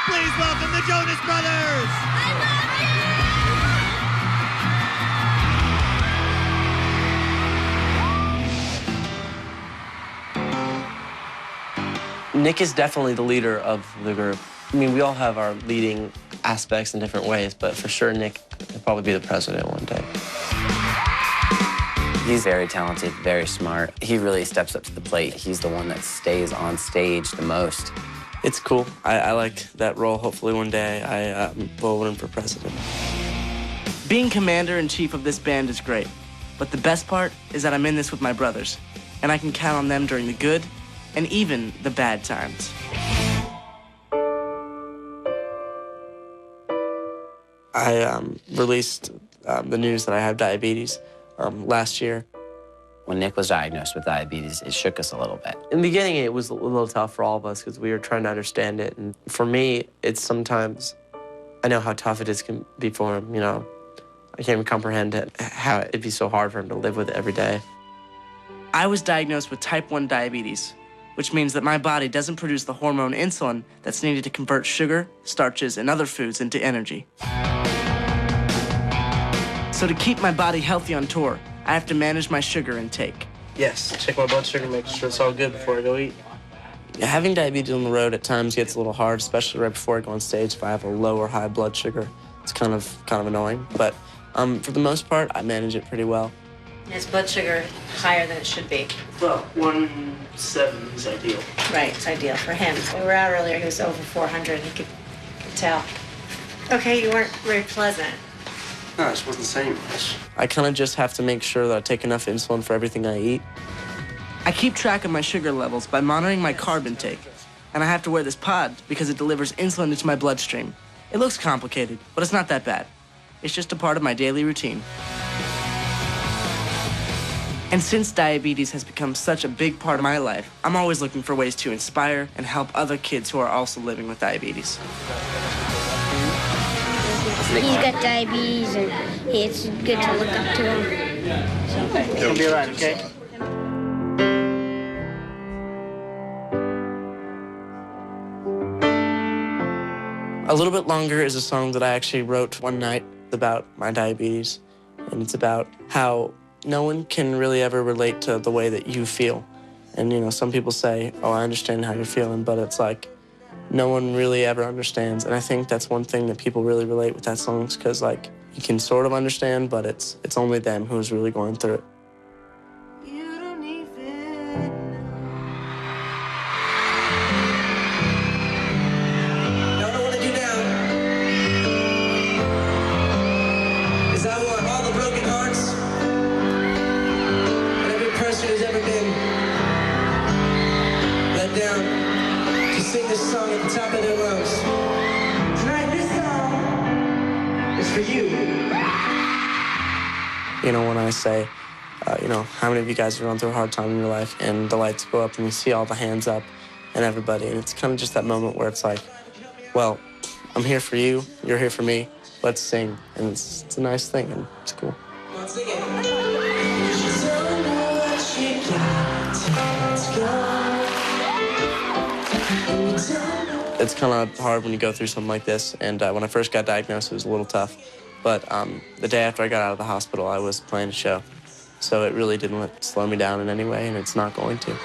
Please welcome the Jonas Brothers! I love you! Nick is definitely the leader of the group. I mean, we all have our leading aspects in different ways, but for sure, Nick will probably be the president one day. He's very talented, very smart. He really steps up to the plate. He's the one that stays on stage the most. It's cool. I like that role. Hopefully one day I will run for president. Being commander-in-chief of this band is great, but the best part is that I'm in this with my brothers, and I can count on them during the good and even the bad times. I released the news that I have diabetes last year. When Nick was diagnosed with diabetes, it shook us a little bit. In the beginning, it was a little tough for all of us because we were trying to understand it. And for me, it's sometimes, I know how tough it is can be for him, you know. I can't even comprehend it, how it'd be so hard for him to live with it every day. I was diagnosed with type 1 diabetes, which means that my body doesn't produce the hormone insulin that's needed to convert sugar, starches, and other foods into energy. So to keep my body healthy on tour, I have to manage my sugar intake. Yes, check my blood sugar, make sure it's all good before I go eat. Having diabetes on the road at times gets a little hard, especially right before I go on stage. If I have a low or high blood sugar, it's kind of annoying. But for the most part, I manage it pretty well. His blood sugar higher than it should be. Well, 170 is ideal. Right, it's ideal for him. We were out earlier, he was over 400, he could tell. Okay, you weren't very pleasant. No, I just wasn't saying much. I kind of just have to make sure that I take enough insulin for everything I eat. I keep track of my sugar levels by monitoring my carb intake, and I have to wear this pod because it delivers insulin into my bloodstream. It looks complicated, but it's not that bad. It's just a part of my daily routine. And since diabetes has become such a big part of my life, I'm always looking for ways to inspire and help other kids who are also living with diabetes. He's got diabetes, and it's good to look up to him. You'll be all right, okay? A Little Bit Longer is a song that I actually wrote one night about my diabetes, and it's about how no one can really ever relate to the way that you feel. And, you know, some people say, oh, I understand how you're feeling, but it's like, no one really ever understands. And I think that's one thing that people really relate with that song, because, like, you can sort of understand, but it's only them who's really going through it. You don't even Now, what I want to do now is I want all the broken hearts and every person who's ever been let down to sing this song at the top of their lungs. Tonight, this song is for you. You know, when I say, you know, how many of you guys have gone through a hard time in your life, and the lights go up and you see all the hands up and everybody, and it's kind of just that moment where it's like, well, I'm here for you, you're here for me, let's sing. And it's a nice thing, and it's cool. Come on, sing it. You don't know what you got. Let's go. It's kind of hard when you go through something like this, and when I first got diagnosed, it was a little tough. But the day after I got out of the hospital, I was playing a show. So it really didn't slow me down in any way, and it's not going to.